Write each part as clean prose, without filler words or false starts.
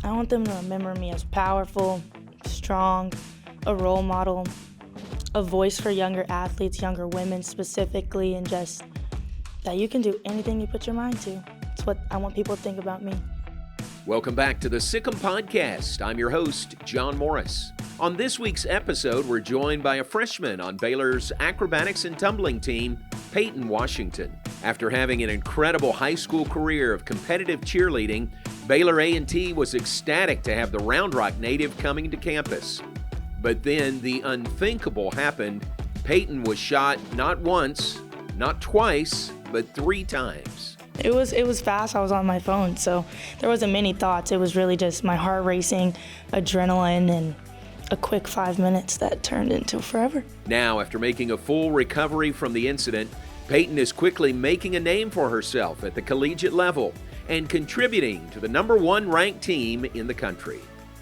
I want them to remember me as powerful, strong, a role model, a voice for younger athletes, younger women specifically, and just that you can do anything you put your mind to. It's what I want people to think about me. Welcome back to the Sic Em Podcast. I'm your host, John Morris. On this week's episode, we're joined by a freshman on Baylor's Acrobatics and Tumbling team, Payton Washington. After having an incredible high school career of competitive cheerleading, Baylor A&T was ecstatic to have the Round Rock native coming to campus. But then the unthinkable happened. Payton was shot not once, not twice, but 3 times. It was fast. I was on my phone, so there wasn't many thoughts. It was really just my heart racing, adrenaline, and a quick 5 minutes that turned into forever. Now, after making a full recovery from the incident, Payton is quickly making a name for herself at the collegiate level and contributing to the #1 ranked team in the country.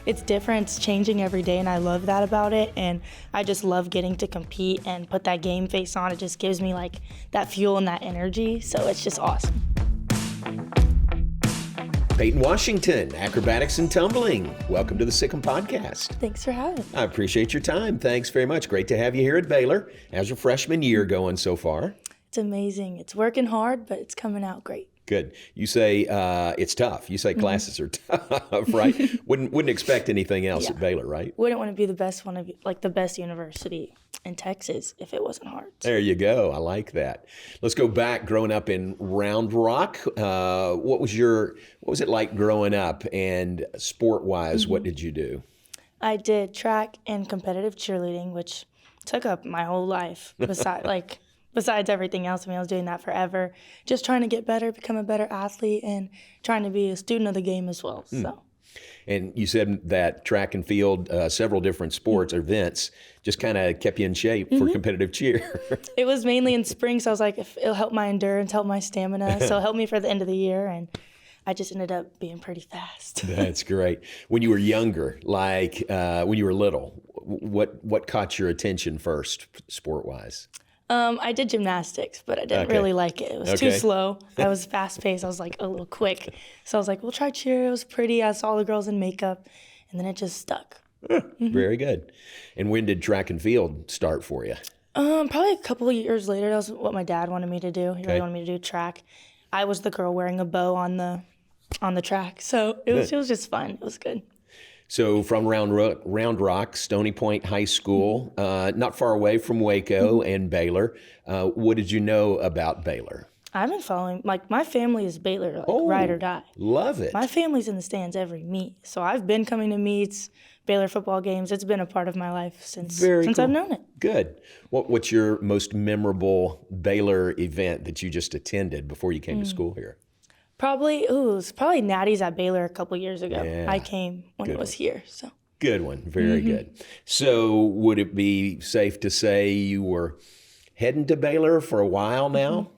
It's different, it's changing every day, and I love that about it, and I just love getting to compete and put that game face on. It just gives me like that fuel and that energy, so it's just awesome. Payton Washington, Acrobatics and Tumbling. Welcome to the Sic Em Podcast. Thanks for having me. I appreciate your time. Thanks very much. Great to have you here at Baylor. How's your freshman year going so far? It's amazing. It's working hard, but it's coming out great. Good. You say it's tough. You say classes are tough, right? Wouldn't expect anything else at Baylor, right? Wouldn't want to be the best one of like the best university in Texas if it wasn't hard. There you go. I like that. Let's go back. Growing up in Round Rock, what was it like growing up? And sport-wise, what did you do? I did track and competitive cheerleading, which took up my whole life. Besides everything else, I was doing that forever. Just trying to get better, become a better athlete, and trying to be a student of the game as well. So. And you said that track and field, several different sports or events, just kind of kept you in shape for competitive cheer. It was mainly in spring, so I was like, if it'll help my endurance, help my stamina, so help me for the end of the year, and I just ended up being pretty fast. That's great. When you were younger, like when you were little, what caught your attention first, sport-wise? I did gymnastics, but I didn't really like it. It was too slow. I was fast-paced. I was like a little quick. So I was like, we'll try cheer. It was pretty. I saw the girls in makeup, and then it just stuck. Very good. And when did track and field start for you? Probably a couple of years later. That was what my dad wanted me to do. He really wanted me to do track. I was the girl wearing a bow on the track. So it was just fun. It was good. So from Round Rock, Stony Point High School, not far away from Waco and Baylor. What did you know about Baylor? I've been following, my family is Baylor, ride or die. Love it. My family's in the stands every meet. So I've been coming to meets, Baylor football games. It's been a part of my life since I've known it. Good. What's your most memorable Baylor event that you just attended before you came to school here? It was probably Natty's at Baylor a couple years ago. Yeah. I came when it was here. So good one. Very good. So would it be safe to say you were heading to Baylor for a while now?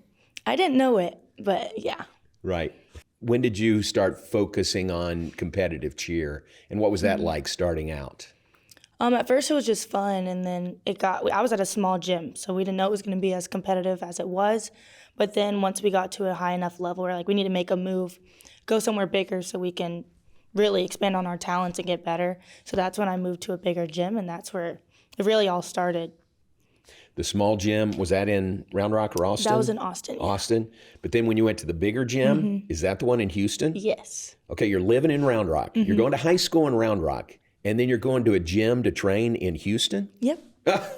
I didn't know it, but yeah. Right. When did you start focusing on competitive cheer, and what was that like starting out? At first it was just fun, and then I was at a small gym, so we didn't know it was going to be as competitive as it was. But then once we got to a high enough level, we're like, we need to make a move, go somewhere bigger so we can really expand on our talents and get better. So that's when I moved to a bigger gym, and that's where it really all started. The small gym, was that in Round Rock or Austin? That was in Austin. Yeah. Austin. But then when you went to the bigger gym, is that the one in Houston? Yes. Okay, you're living in Round Rock. You're going to high school in Round Rock, and then you're going to a gym to train in Houston? Yep.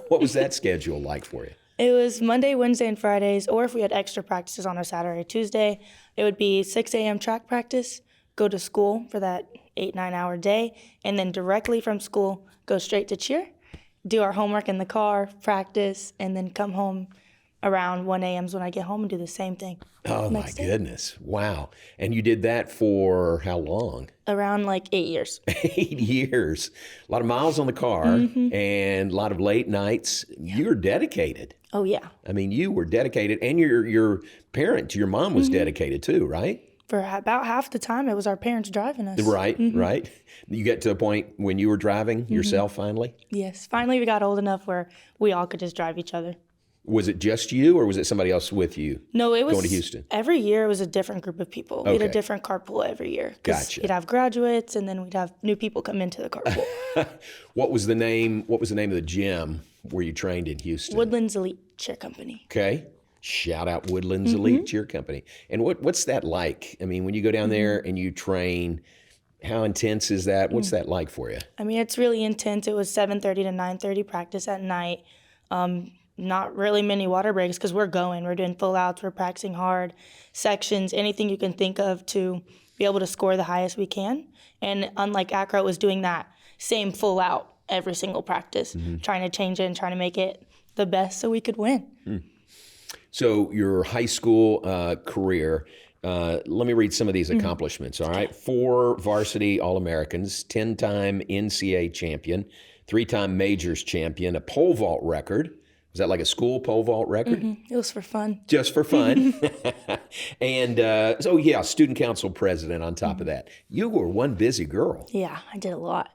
What was that schedule like for you? It was Monday, Wednesday, and Fridays, or if we had extra practices on a Saturday or Tuesday, it would be 6 a.m. track practice, go to school for that 8-9 hour day, and then directly from school, go straight to cheer, do our homework in the car, practice, and then come home around 1 a.m. is when I get home and do the same thing. Oh, my goodness. Wow. And you did that for how long? Around 8 years. 8 years. A lot of miles on the car and a lot of late nights. Yeah. You're dedicated. Oh, yeah. I mean, you were dedicated, and your parent, your mom was dedicated too, right? For about half the time, it was our parents driving us. Right, right. You get to a point when you were driving yourself finally? Yes. Finally, we got old enough where we all could just drive each other. Was it just you, or was it somebody else with you? No, it was going to Houston. Every year. It was a different group of people. We had a Okay. different carpool every year. 'Cause Gotcha. We'd have graduates, and then we'd have new people come into the carpool. What was the name of the gym where you trained in Houston? Woodlands Elite Cheer Company. Okay. Shout out Woodlands Elite Cheer Company. And what's that like? I mean, when you go down there and you train, how intense is that? What's that like for you? I mean, it's really intense. It was 7:30 to 9:30 practice at night. Not really many water breaks because we're doing full outs, we're practicing hard, sections, anything you can think of to be able to score the highest we can. And unlike acro, it was doing that same full out every single practice, trying to change it and trying to make it the best so we could win. So your high school career, let me read some of these accomplishments, all right? 4 varsity All-Americans, 10-time NCAA champion, 3-time majors champion, a pole vault record. Was that like a school pole vault record? It was for fun. Just for fun. And student council president on top of that. You were one busy girl. Yeah, I did a lot.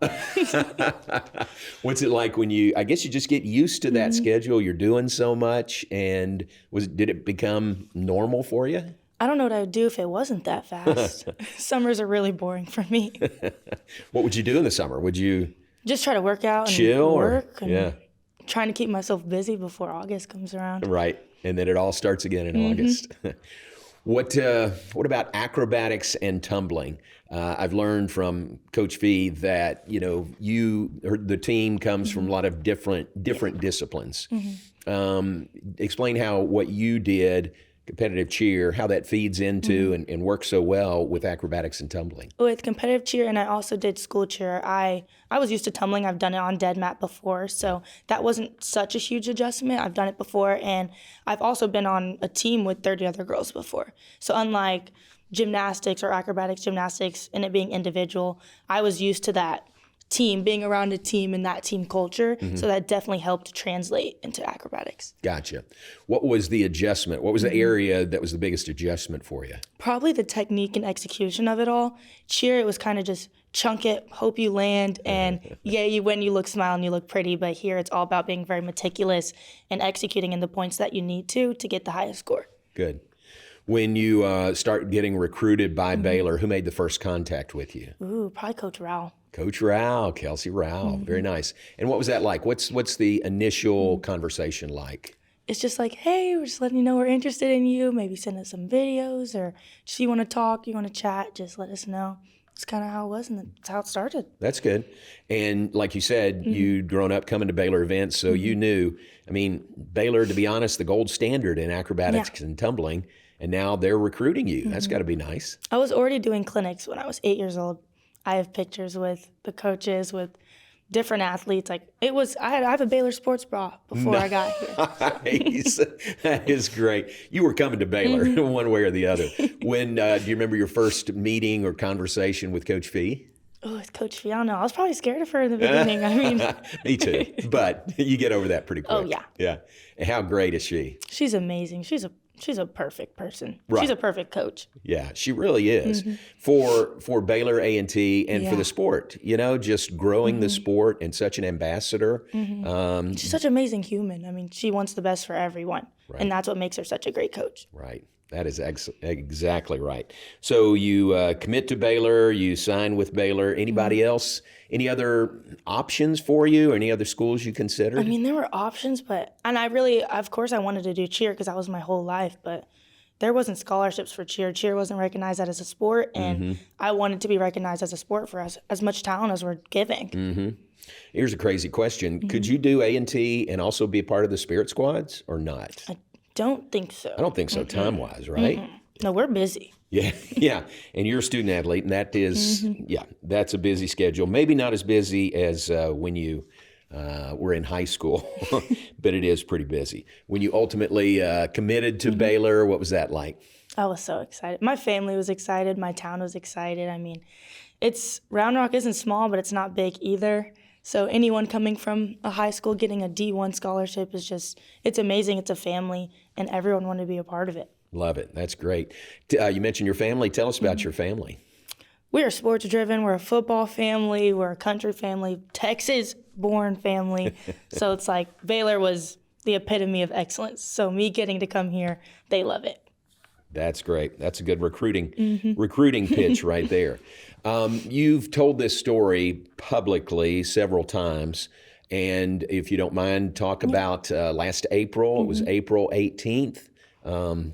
What's it like when I guess you just get used to that schedule, you're doing so much, and did it become normal for you? I don't know what I would do if it wasn't that fast. Summers are really boring for me. What would you do in the summer? Would you Just try to work out and chill work or and trying to keep myself busy before August comes around. Right, and then it all starts again in August. What about acrobatics and tumbling? I've learned from Coach Fee that the team comes from a lot of different disciplines. Explain how what you did, competitive cheer, how that feeds into and works so well with acrobatics and tumbling. With competitive cheer, and I also did school cheer, I was used to tumbling. I've done it on dead mat before, so that wasn't such a huge adjustment. I've done it before, and I've also been on a team with 30 other girls before. So unlike gymnastics or acrobatics gymnastics and it being individual, I was used to that team, being around a team and that team culture. So that definitely helped translate into acrobatics. Gotcha. What was the adjustment? What was the area that was the biggest adjustment for you? Probably the technique and execution of it all. Cheer, it was kind of just chunk it, hope you land, and you win, you look, smile, and you look pretty. But here it's all about being very meticulous and executing in the points that you need to get the highest score. Good. When you start getting recruited by Baylor, who made the first contact with you? Ooh, probably Coach Rowell. Coach Rao, Kelsey Rao. Very nice. And what was that like? What's the initial conversation like? It's just like, hey, we're just letting you know we're interested in you. Maybe send us some videos, or just you want to talk, you want to chat, just let us know. It's kind of how it was, and that's how it started. That's good. And like you said, you'd grown up coming to Baylor events, so you knew, I mean, Baylor, to be honest, the gold standard in acrobatics and tumbling, and now they're recruiting you. That's got to be nice. I was already doing clinics when I was 8 years old. I have pictures with the coaches, with different athletes. I have a Baylor sports bra before I got here. Nice. That is great. You were coming to Baylor one way or the other. When do you remember your first meeting or conversation with Coach Fee? Oh, it's Coach Fee. I don't know. I was probably scared of her in the beginning. I mean, me too. But you get over that pretty quick. Oh, yeah. Yeah. And how great is she? She's amazing. She's a perfect person. Right. She's a perfect coach. Yeah, she really is. For Baylor A&T and for the sport, just growing the sport and such an ambassador. She's such an amazing human. I mean, she wants the best for everyone. Right. And that's what makes her such a great coach. Right. That is exactly right. So you commit to Baylor, you sign with Baylor. Anybody else? Any other options for you or any other schools you considered? I mean, there were options, and of course I wanted to do cheer because that was my whole life, but there wasn't scholarships for cheer. Cheer wasn't recognized as a sport, and I wanted to be recognized as a sport for us, as much talent as we're giving. Here's a crazy question. Could you do A&T and also be a part of the Spirit Squads or not? I don't think so. I don't think so, time-wise, right? No, we're busy. Yeah. And you're a student athlete, and that is, that's a busy schedule. Maybe not as busy as when you were in high school, but it is pretty busy. When you ultimately committed to Baylor, what was that like? I was so excited. My family was excited. My town was excited. I mean, Round Rock isn't small, but it's not big either. So anyone coming from a high school getting a D1 scholarship it's amazing. It's a family, and everyone wanted to be a part of it. Love it. That's great. You mentioned your family. Tell us about your family. We are sports driven. We're a football family. We're a country family, Texas-born family. So it's like Baylor was the epitome of excellence. So me getting to come here, they love it. That's great. That's a good recruiting pitch right there. You've told this story publicly several times, and if you don't mind, talk about last April. It was April 18th.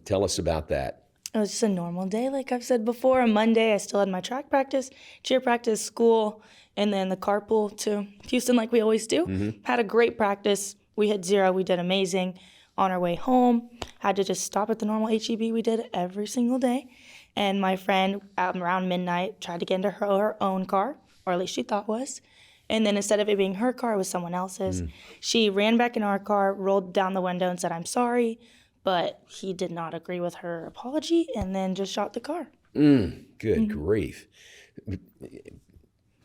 Tell us about that. It was just a normal day, like I've said before. On Monday, I still had my track practice, cheer practice, school, and then the carpool to Houston like we always do. Had a great practice. We hit 0. We did amazing. On our way home, had to just stop at the normal HEB we did every single day. And my friend, around midnight, tried to get into her own car, or at least she thought was. And then instead of it being her car, it was someone else's. She ran back in our car, rolled down the window and said, "I'm sorry." But he did not agree with her apology and then just shot the car. Good grief.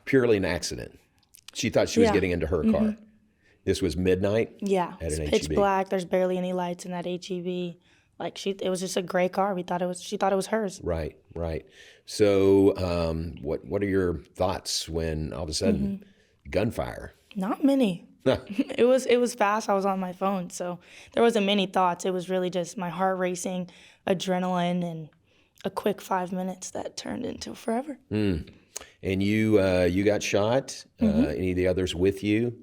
Purely an accident. She thought she was getting into her car. This was midnight? Yeah, at an it's pitch HEB. black. There's barely any lights in that HEB. Like it was just a gray car. She thought it was hers. Right. So, what are your thoughts when all of a sudden gunfire? Not many. It was fast. I was on my phone, so there wasn't many thoughts. It was really just my heart racing, adrenaline, and a quick 5 minutes that turned into forever. And you got shot. Any of the others with you?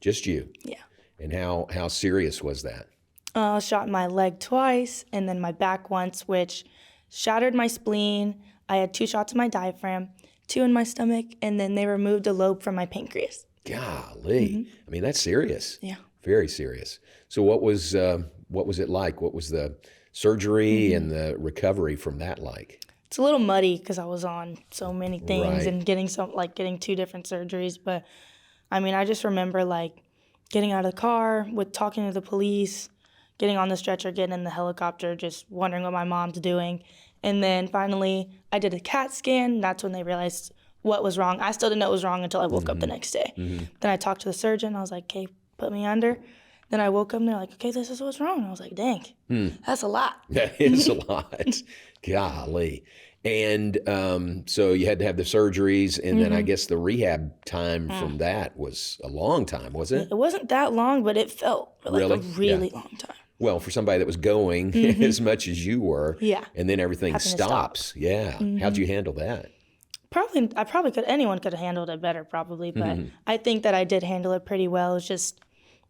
Just you. Yeah. And how serious was that? I shot my leg twice and then my back once, which shattered my spleen. I had 2 shots in my diaphragm, 2 in my stomach, and then they removed a lobe from my pancreas. Golly. I mean, that's serious. Yeah. Very serious. So what was it like? What was the surgery and the recovery from that like? It's a little muddy because I was on so many things Right. and getting 2 different surgeries. But I mean, I just remember like getting out of the car, with talking to the police, getting on the stretcher, getting in the helicopter, just wondering what my mom's doing. And then finally I did a CAT scan. That's when they realized what was wrong. I still didn't know it was wrong until I woke up the next day. Then I talked to the surgeon. I was like, "Okay, put me under." Then I woke up and they're like, "Okay, this is what's wrong." And I was like, "Dang, that's a lot." That is a lot. Golly. And so you had to have the surgeries, and then I guess the rehab time from that was a long time, was it? It wasn't that long, but it felt like Really? a really Yeah. long time. Well, for somebody that was going as much as you were, Yeah. and then everything Having to stop. stops. Yeah. How'd you handle that? Anyone could have handled it better probably, but I think that I did handle it pretty well. It was just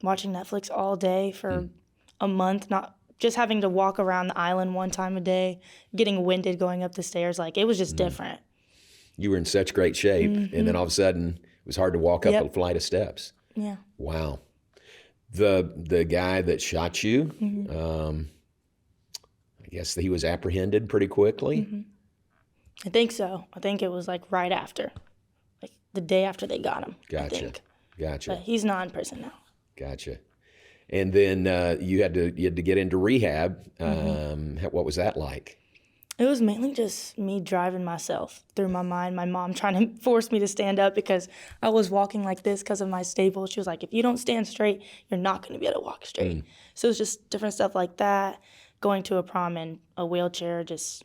watching Netflix all day for a month, not just having to walk around the island one time a day, getting winded going up the stairs. Like, it was just different. You were in such great shape, and then all of a sudden it was hard to walk up Yep. a flight of steps. Yeah. Wow. The guy that shot you, I guess he was apprehended pretty quickly. I think so. I think it was like right after, like the day after they got him. I Gotcha. think. Gotcha. But he's not in prison now. Gotcha. And then you had to get into rehab. What was that like? It was mainly just me driving myself through my mind. My mom trying to force me to stand up because I was walking like this because of my staples. She was like, "If you don't stand straight, you're not going to be able to walk straight." So it was just different stuff like that. Going to a prom in a wheelchair, just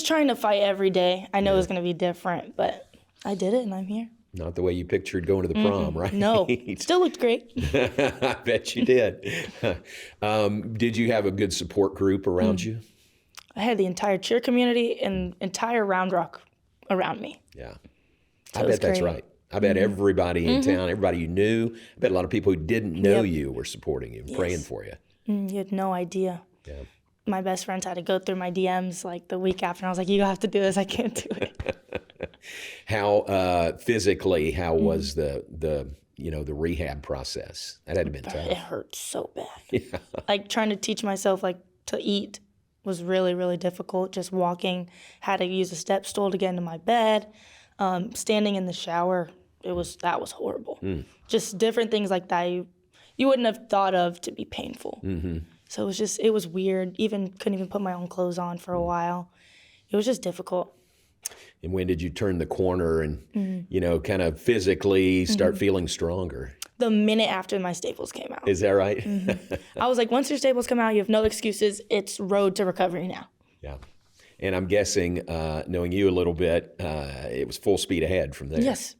trying to fight every day. I know it was going to be different, but I did it and I'm here. Not the way you pictured going to the prom, right? No, still looked great. I bet you did. Did you have a good support group around you? I had the entire cheer community and entire Round Rock around me. Yeah. So I it was bet that's great. right. I bet everybody in town, everybody you knew, I bet a lot of people who didn't know you were supporting you, praying for you. You had no idea. Yeah. My best friends had to go through my DMs like the week after, and I was like, "You have to do this. I can't do it." How physically, how was the rehab process? That had to have been It tough. hurt so bad. Like trying to teach myself like to eat was really, really difficult. Just walking, had to use a step stool to get into my bed. Standing in the shower, that was horrible. Just different things like that you wouldn't have thought of to be painful. So it was weird. Couldn't even put my own clothes on for a while. It was just difficult. And when did you turn the corner and, kind of physically start feeling stronger? The minute after my staples came out. Is that right? I was like, once your staples come out, you have no excuses. It's road to recovery now. Yeah. And I'm guessing, knowing you a little bit, it was full speed ahead from there. Yes.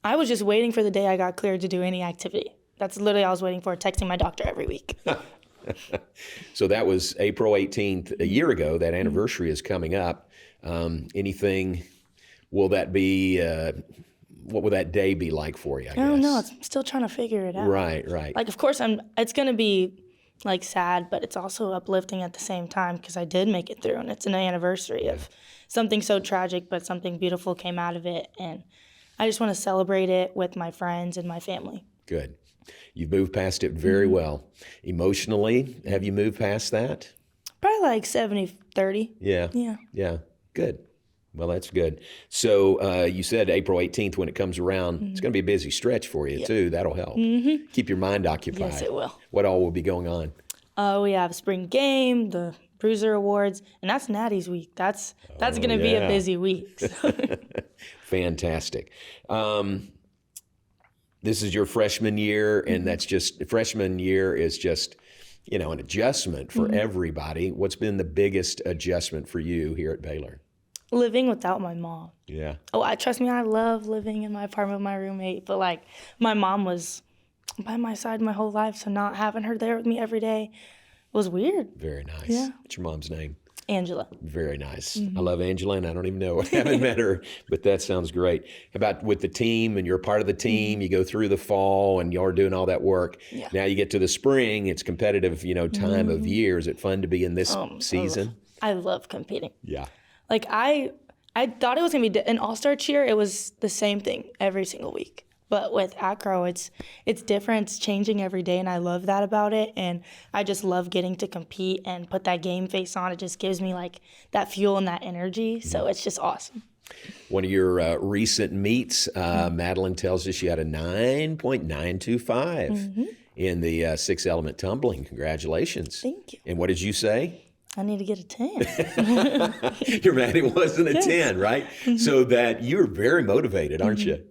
I was just waiting for the day I got cleared to do any activity. That's literally all I was waiting for, texting my doctor every week. So that was April 18th, a year ago. That anniversary is coming up. Anything, will that be, what will that day be like for you, I guess? I don't know. I'm still trying to figure it out. Right. Like, of course, it's going to be, like, sad, but it's also uplifting at the same time because I did make it through, and it's an anniversary of something so tragic, but something beautiful came out of it, and I just want to celebrate it with my friends and my family. Good. You've moved past it very well. Emotionally, have you moved past that? Probably like 70-30. Yeah. Good. Well, that's good. So you said April 18th when it comes around. It's going to be a busy stretch for you, too. That'll help. Keep your mind occupied. Yes, it will. What all will be going on? We have spring game, the Bruiser Awards, and that's Natty's week. That's going to be a busy week. So. Fantastic. This is your freshman year, and that's just, freshman year is just, an adjustment for everybody. What's been the biggest adjustment for you here at Baylor? Living without my mom. Yeah. Oh, trust me, I love living in my apartment with my roommate, but like my mom was by my side my whole life, so not having her there with me every day was weird. Very nice. Yeah. What's your mom's name? Angela. Very nice. I love Angela, and I don't even know. I haven't met her, but that sounds great. How about with the team, and you're part of the team, you go through the fall, and you're doing all that work. Yeah. Now you get to the spring, it's competitive, time of year. Is it fun to be in this season? I love competing. Yeah. Like, I thought it was going to be an all-star cheer. It was the same thing every single week. But with acro, it's different. It's changing every day, and I love that about it. And I just love getting to compete and put that game face on. It just gives me, like, that fuel and that energy. So it's just awesome. One of your recent meets, Madeline tells us you had a 9.925 in the 6 element tumbling. Congratulations. Thank you. And what did you say? I need to get a 10. You're mad it wasn't a 10, right? So that you're very motivated, aren't you?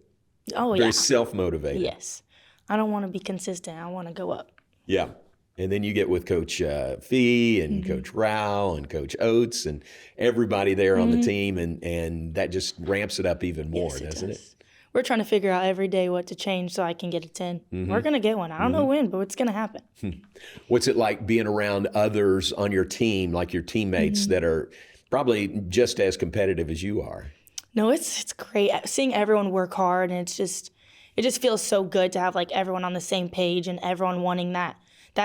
Oh, Very self-motivated. Yes. I don't want to be consistent. I want to go up. Yeah. And then you get with Coach Fee and Coach Rao and Coach Oates and everybody there on the team, and that just ramps it up even more, doesn't it? We're trying to figure out every day what to change so I can get a 10. We're going to get one. I don't know when, but it's going to happen. What's it like being around others on your team, like your teammates that are probably just as competitive as you are? No, it's great. Seeing everyone work hard, and it just feels so good to have like everyone on the same page and everyone wanting that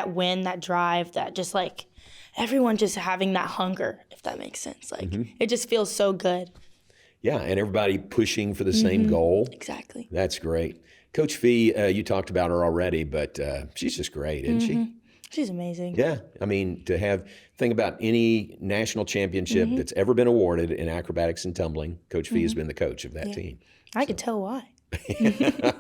win, that drive, that just like everyone just having that hunger, if that makes sense. Like it just feels so good. Yeah, and everybody pushing for the same goal. Exactly. That's great. Coach Fee, you talked about her already, but she's just great, isn't she? She's amazing. Yeah. I mean, think about any national championship that's ever been awarded in acrobatics and tumbling. Coach Fee has been the coach of that team. I could tell why.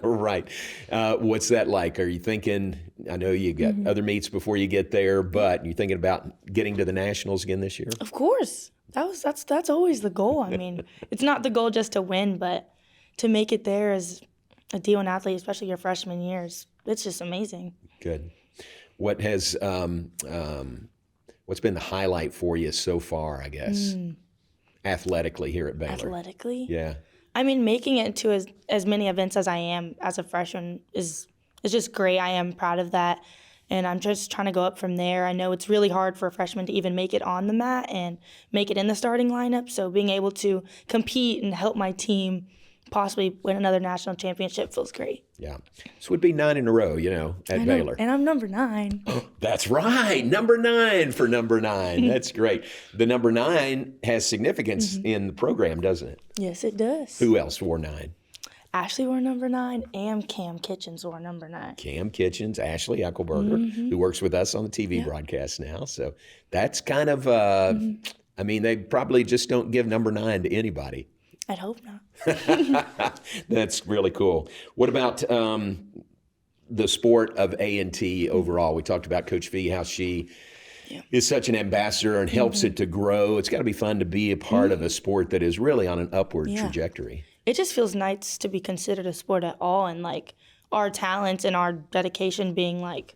Right. What's that like? Are you thinking, I know you got other meets before you get there, but you thinking about getting to the nationals again this year? Of course. That's always the goal. I mean, it's not the goal just to win, but to make it there as a D1 athlete, especially your freshman years, it's just amazing. Good. What has what's been the highlight for you so far, I guess, athletically here at Baylor? Athletically? Yeah. I mean, making it to as many events as I am as a freshman is just great. I am proud of that, and I'm just trying to go up from there. I know it's really hard for a freshman to even make it on the mat and make it in the starting lineup, so being able to compete and help my team possibly win another national championship feels great. Yeah. So it would be 9 in a row, at Baylor. And I'm number 9. That's right. Number 9 for number 9. That's great. The number 9 has significance in the program, doesn't it? Yes, it does. Who else wore 9? Ashley wore number 9, and Cam Kitchens wore number 9. Cam Kitchens, Ashley Eckelberger, who works with us on the TV broadcast now. So that's kind of, I mean, they probably just don't give number 9 to anybody. I'd hope not. That's really cool. What about the sport of A&T overall? We talked about Coach Fee, how she is such an ambassador and helps it to grow. It's got to be fun to be a part of a sport that is really on an upward trajectory. It just feels nice to be considered a sport at all, and like our talents and our dedication being like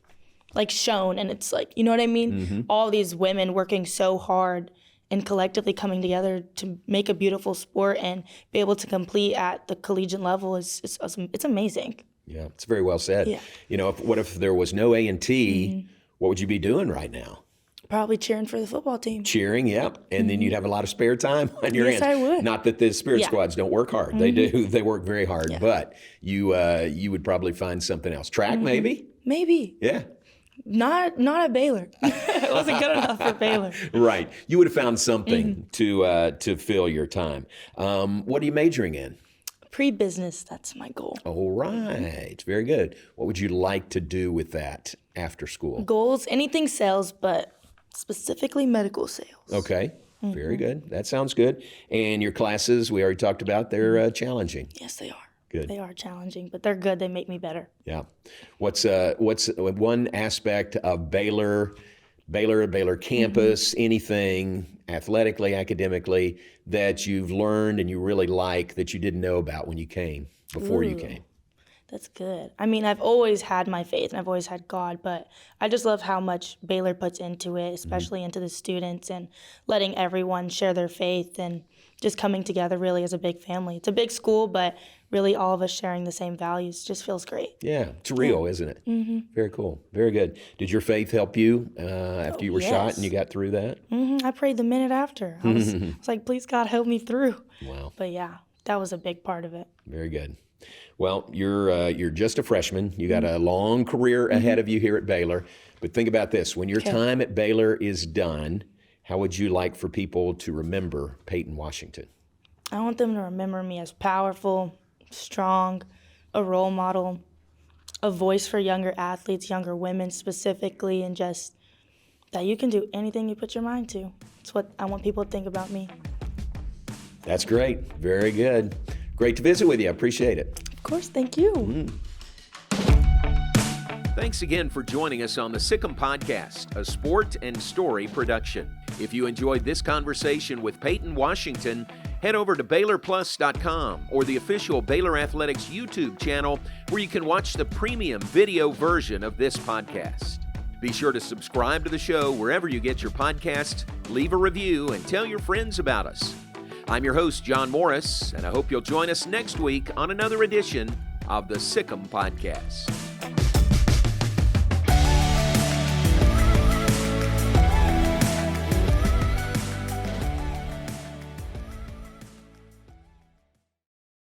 shown, and it's like, you know what I mean? All these women working so hard and collectively coming together to make a beautiful sport and be able to compete at the collegiate level it's amazing. Yeah, it's very well said. Yeah. What if there was no A&T, what would you be doing right now? Probably cheering for the football team. Cheering, yep. And then you'd have a lot of spare time on your hands. Yes, I would. Not that the spirit squads don't work hard. They do. They work very hard. Yeah. But you would probably find something else. Track, maybe? Maybe. Yeah. Not at Baylor. It wasn't good enough for Baylor. Right. You would have found something to fill your time. What are you majoring in? Pre-business, that's my goal. All right. Very good. What would you like to do with that after school? Goals, anything sales, but specifically medical sales. Okay. Very good. That sounds good. And your classes, we already talked about, they're challenging. Yes, they are. Good. They are challenging, but they're good. They make me better. Yeah. What's one aspect of Baylor campus, anything athletically, academically, that you've learned and you really like that you didn't know about when you came, before you came? That's good. I mean, I've always had my faith and I've always had God, but I just love how much Baylor puts into it, especially into the students and letting everyone share their faith and just coming together really as a big family. It's a big school, but really all of us sharing the same values just feels great. Yeah, it's real, isn't it? Mm-hmm. Very cool. Very good. Did your faith help you after you were shot and you got through that? Mm-hmm. I prayed the minute after. I was like, please, God, help me through. Wow. But yeah, that was a big part of it. Very good. Well, you're just a freshman. You got a long career ahead of you here at Baylor. But think about this. When your time at Baylor is done, how would you like for people to remember Payton Washington? I want them to remember me as powerful, strong, a role model, a voice for younger athletes, younger women specifically, and just that you can do anything you put your mind to. It's what I want people to think about me. That's great. Very good. Great to visit with you. I appreciate it. Of course, thank you. Thanks again for joining us on the Sic Em Podcast, a sport and story production. If you enjoyed this conversation with Payton Washington, head over to BaylorPlus.com or the official Baylor Athletics YouTube channel where you can watch the premium video version of this podcast. Be sure to subscribe to the show wherever you get your podcasts, leave a review, and tell your friends about us. I'm your host, John Morris, and I hope you'll join us next week on another edition of the Sic Em Podcast.